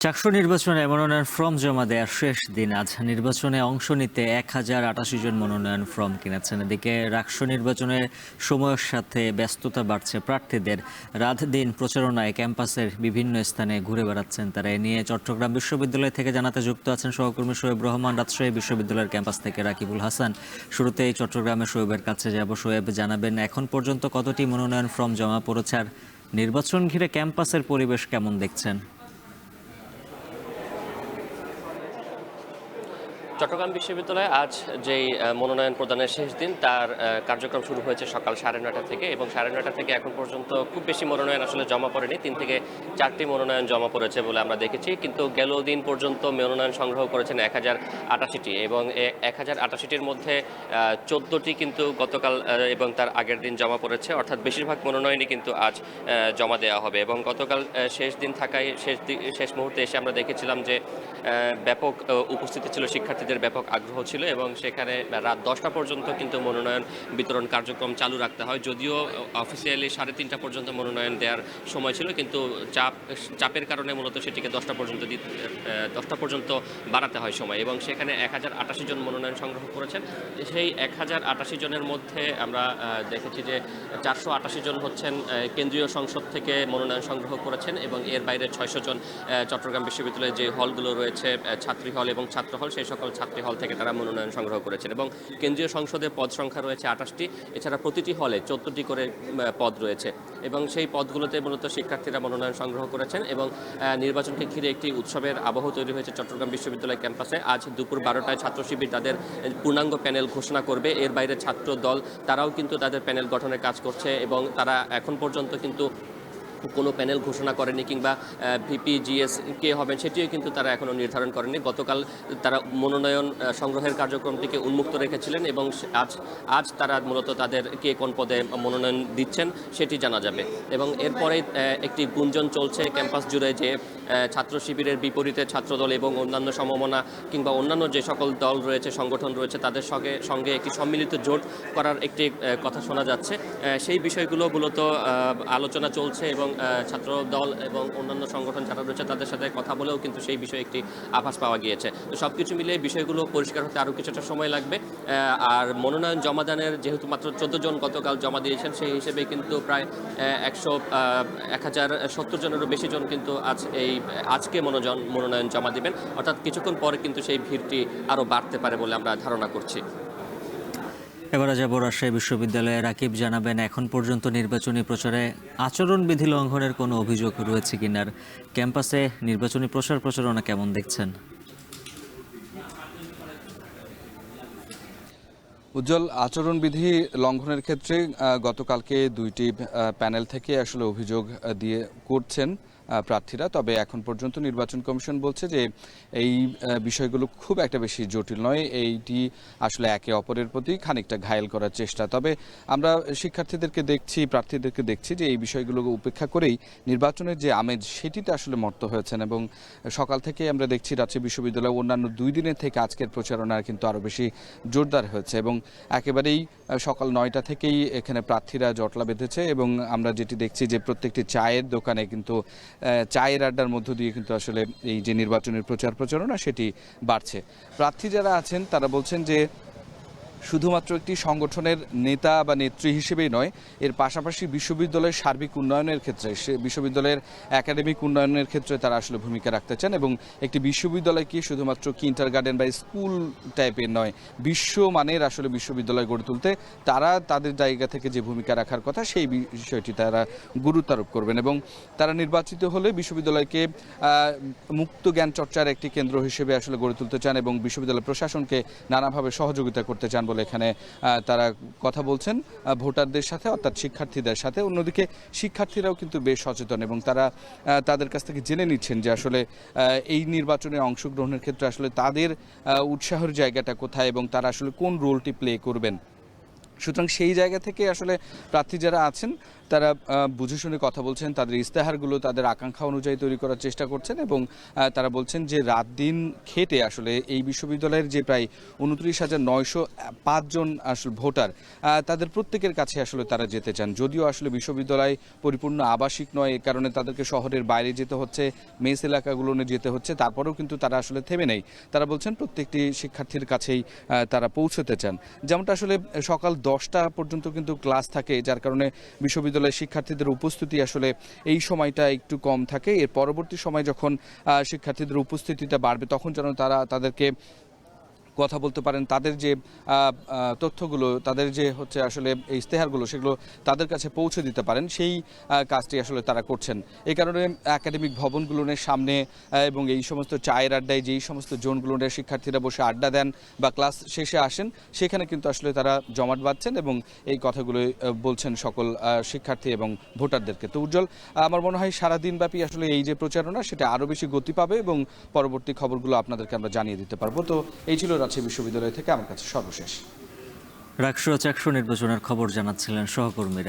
চাকসু নির্বাচনে মনোনয়ন ফর্ম জমা দেওয়ার শেষ দিন আজ। নির্বাচনে অংশ নিতে 1088 জন মনোনয়ন ফর্ম কিনেছেন। এদিকে রাকসু নির্বাচনের সময়ের সাথে ব্যস্ততা বাড়ছে প্রার্থীদের। রাত দিন প্রচারণায় ক্যাম্পাসের বিভিন্ন স্থানে ঘুরে বেড়াচ্ছেন তারা। এ নিয়ে চট্টগ্রাম বিশ্ববিদ্যালয় থেকে জানাতে যুক্ত আছেন সহকর্মী শোয়েব রহমান। রাজশাহী বিশ্ববিদ্যালয়ের ক্যাম্পাস থেকে রাকিবুল হাসান। শুরুতেই চট্টগ্রামের শোয়েবের কাছে যাব। শোয়েব, জানাবেন এখন পর্যন্ত কতটি মনোনয়ন ফর্ম জমা পড়েছে, আর নির্বাচন ঘিরে ক্যাম্পাসের পরিবেশ কেমন দেখছেন? চট্টগ্রাম বিশ্ববিদ্যালয়ে আজ যেই মনোনয়ন প্রদানের শেষ দিন তার কার্যক্রম শুরু হয়েছে সকাল 9:30 থেকে, এবং 9:30 থেকে এখন পর্যন্ত খুব বেশি মনোনয়ন আসলে জমা পড়েনি। 3 থেকে 4টি মনোনয়ন জমা পড়েছে বলে আমরা দেখেছি, কিন্তু গেল দিন পর্যন্ত মনোনয়ন সংগ্রহ করেছেন 1088টি, এবং 1088টির মধ্যে 14টি কিন্তু গতকাল এবং তার আগের দিন জমা পড়েছে, অর্থাৎ বেশিরভাগ মনোনয়নই কিন্তু আজ জমা দেওয়া হবে। এবং গতকাল শেষ দিন থাকায় শেষ মুহূর্তে এসে আমরা দেখেছিলাম যে ব্যাপক উপস্থিতি ছিল, শিক্ষার্থীদের ব্যাপক আগ্রহ ছিল, এবং সেখানে রাত 10টা পর্যন্ত কিন্তু মনোনয়ন বিতরণ কার্যক্রম চালু রাখতে হয়। যদিও অফিসিয়ালি 3:30 পর্যন্ত মনোনয়ন দেওয়ার সময় ছিল, কিন্তু চাপের কারণে মূলত সেটিকে 10টা পর্যন্ত বাড়াতে হয় সময়, এবং সেখানে 1088 জন মনোনয়ন সংগ্রহ করেছেন। সেই 1088 জনের মধ্যে আমরা দেখেছি যে 488 জন হচ্ছেন কেন্দ্রীয় সংসদ থেকে মনোনয়ন সংগ্রহ করেছেন, এবং এর বাইরে 600 জন চট্টগ্রাম বিশ্ববিদ্যালয়ের যে হলগুলো রয়েছে, ছাত্রী হল এবং ছাত্র হল, সেই সকল ছাত্রী হল থেকে তারা মনোনয়ন সংগ্রহ করেছেন। এবং কেন্দ্রীয় সংসদে পদ সংখ্যা রয়েছে 28টি, এছাড়া প্রতিটি হলে 14টি করে পদ রয়েছে, এবং সেই পদগুলোতে মূলত শিক্ষার্থীরা মনোনয়ন সংগ্রহ করেছেন। এবং নির্বাচনকে ঘিরে একটি উৎসবের আবহ তৈরি হয়েছে চট্টগ্রাম বিশ্ববিদ্যালয় ক্যাম্পাসে। আজ দুপুর 12টায় ছাত্র শিবির তাদের পূর্ণাঙ্গ প্যানেল ঘোষণা করবে। এর বাইরে ছাত্র দল তারাও কিন্তু তাদের প্যানেল গঠনের কাজ করছে, এবং তারা এখন পর্যন্ত কিন্তু কোনো প্যানেল ঘোষণা করেনি, কিংবা ভিপি জিএস কে হবেন সেটিও কিন্তু তারা এখনও নির্ধারণ করেনি। গতকাল তারা মনোনয়ন সংগ্রহের কার্যক্রমটিকে উন্মুক্ত রেখেছিলেন, এবং আজ তারা মূলত তাদের কে কোন পদে মনোনয়ন দিচ্ছেন সেটি জানা যাবে। এবং এরপরে একটি গুঞ্জন চলছে ক্যাম্পাস জুড়ে যে ছাত্র শিবিরের বিপরীতে ছাত্রদল এবং অন্যান্য সমমনা কিংবা অন্যান্য যে সকল দল রয়েছে, সংগঠন রয়েছে, তাদের সঙ্গে একটি সম্মিলিত জোট করার একটি কথা শোনা যাচ্ছে। সেই বিষয়গুলো মূলত আলোচনা চলছে, এবং ছাত্র দল এবং অন্যান্য সংগঠন যারা রয়েছে তাদের সাথে কথা বলেও কিন্তু সেই বিষয়ে একটি আভাস পাওয়া গিয়েছে। তো সব কিছু মিলিয়ে বিষয়গুলো পরিষ্কার হতে আরও কিছুটা সময় লাগবে। আর মনোনয়ন জমাদানের যেহেতু মাত্র 14 জন গতকাল জমা দিয়েছেন, সেই হিসেবে কিন্তু প্রায় 1070 জনেরও বেশি জন কিন্তু আজকে মনোনয়ন জমা দিবেন, অর্থাৎ কিছুক্ষণ পরে কিন্তু সেই ভিড়টি আরও বাড়তে পারে বলে আমরা ধারণা করছি। এবারে যাব রাজশাহী বিশ্ববিদ্যালয়ে। রাকিব, জানাবেন এখন পর্যন্ত নির্বাচনী প্রচারে আচরণবিধি লঙ্ঘনের কোনো অভিযোগ রয়েছে কিনা, আর ক্যাম্পাসে নির্বাচনী প্রচারণা কেমন দেখছেন? উজ্জ্বল, আচরণবিধি লঙ্ঘনের ক্ষেত্রে গতকালকে 2টি প্যানেল থেকে আসলে অভিযোগ দিয়ে করছেন প্রার্থীরা। তবে এখন পর্যন্ত নির্বাচন কমিশন বলছে যে এই বিষয়গুলো খুব একটা বেশি জটিল নয়, এইটি আসলে একে অপরের প্রতি খানিকটা ঘায়েল করার চেষ্টা। তবে আমরা প্রার্থীদেরকে দেখছি যে এই বিষয়গুলো উপেক্ষা করেই নির্বাচনের যে আমেজ সেটিতে আসলে মত্ত হয়েছেন। এবং সকাল থেকে আমরা দেখছি রাজশাহী বিশ্ববিদ্যালয় অন্যান্য 2 দিনের থেকে আজকের প্রচারণা কিন্তু আরও বেশি জোরদার হয়েছে, এবং একেবারেই সকাল 9টা থেকেই এখানে প্রার্থীরা জটলা বেঁধেছে। এবং আমরা যেটি দেখছি যে প্রত্যেকটি চায়ের দোকানে কিন্তু চায়ের আড্ডার মধ্য দিয়ে কিন্তু আসলে এই যে নির্বাচনের প্রচারণা সেটি বাড়ছে। প্রার্থী যারা আছেন তারা বলছেন যে শুধুমাত্র একটি সংগঠনের নেতা বা নেত্রী হিসেবেই নয়, এর পাশাপাশি বিশ্ববিদ্যালয়ের সার্বিক উন্নয়নের ক্ষেত্রে, বিশ্ববিদ্যালয়ের একাডেমিক উন্নয়নের ক্ষেত্রে তারা আসলে ভূমিকা রাখতে চান, এবং একটি বিশ্ববিদ্যালয়কে শুধুমাত্র কিন্ডারগার্টেন বা স্কুল টাইপের নয়, বিশ্বমানের আসলে বিশ্ববিদ্যালয় গড়ে তুলতে তারা তাদের জায়গা থেকে যে ভূমিকা রাখার কথা সেই বিষয়টি তারা গুরুত্ব আরোপ করবেন। এবং তারা নির্বাচিত হলে বিশ্ববিদ্যালয়কে মুক্ত জ্ঞান চর্চার একটি কেন্দ্র হিসেবে আসলে গড়ে তুলতে চান, এবং বিশ্ববিদ্যালয় প্রশাসনকে নানাভাবে সহযোগিতা করতে চান বলে এখানে তারা কথা বলছেন ভোটারদের সাথে, অর্থাৎ শিক্ষার্থীদের সাথে। অন্যদিকে শিক্ষার্থীরাও কিন্তু বেশ সচেতন, এবং তারা তাদের কাছ থেকে জেনে নিচ্ছেন যে আসলে এই নির্বাচনে অংশগ্রহণের ক্ষেত্রে আসলে তাদের উৎসাহের জায়গাটা কোথায়, এবং তারা আসলে কোন রোলটি প্লে করবেন সুতরাং সেই জায়গা থেকে আসলে প্রার্থী যারা আছেন তারা বুঝে শুনে কথা বলছেন, তাদের ইস্তেহারগুলো তাদের আকাঙ্ক্ষা অনুযায়ী তৈরি করার চেষ্টা করছেন এবং তারা বলছেন যে রাত দিন খেটে আসলে এই বিশ্ববিদ্যালয়ের যে প্রায় 29,905 জন আসলে ভোটার তাদের প্রত্যেকের কাছে আসলে তারা যেতে চান। যদিও আসলে বিশ্ববিদ্যালয় পরিপূর্ণ আবাসিক নয়, এ কারণে তাদেরকে শহরের বাইরে যেতে হচ্ছে, মেস এলাকাগুলো যেতে হচ্ছে, তারপরেও কিন্তু তারা আসলে থেমে নেই। তারা বলছেন প্রত্যেকটি শিক্ষার্থীর কাছেই তারা পৌঁছতে চান। যেমনটা আসলে সকাল 10টা পর্যন্ত কিন্তু ক্লাস থাকে, যার কারণে বিশ্ববিদ্যালয়ের শিক্ষার্থীদের উপস্থিতি আসলে এই সময়টা একটু কম থাকে। এর পরবর্তী সময় যখন শিক্ষার্থীদের উপস্থিতিটা বাড়বে তখন যেন তারা তাদেরকে কথা বলতে পারেন, তাদের যে তথ্যগুলো, তাদের যে হচ্ছে আসলে এই ইস্তেহারগুলো সেগুলো তাদের কাছে পৌঁছে দিতে পারেন, সেই কাজটি আসলে তারা করছেন। এই কারণে একাডেমিক ভবনগুলোর সামনে এবং এই সমস্ত চায়ের আড্ডায় যেই সমস্ত জোনগুলোর শিক্ষার্থীরা বসে আড্ডা দেন বা ক্লাস শেষে আসেন, সেখানে কিন্তু আসলে তারা জমাট বাঁধছেন এবং এই কথাগুলো বলছেন সকল শিক্ষার্থী এবং ভোটারদেরকে। তো উজ্জ্বল, আমার মনে হয় সারাদিনব্যাপী আসলে এই যে প্রচারণা সেটা আরও বেশি গতি পাবে এবং পরবর্তী খবরগুলো আপনাদেরকে আমরা জানিয়ে দিতে পারবো। তো এই ছিল রাজশাহী বিশ্ববিদ্যালয় থেকে আমার কাছে সর্বশেষ। রাকসু ও চাকসু নির্বাচনের খবর জানাচ্ছিলেন সহকর্মীরা।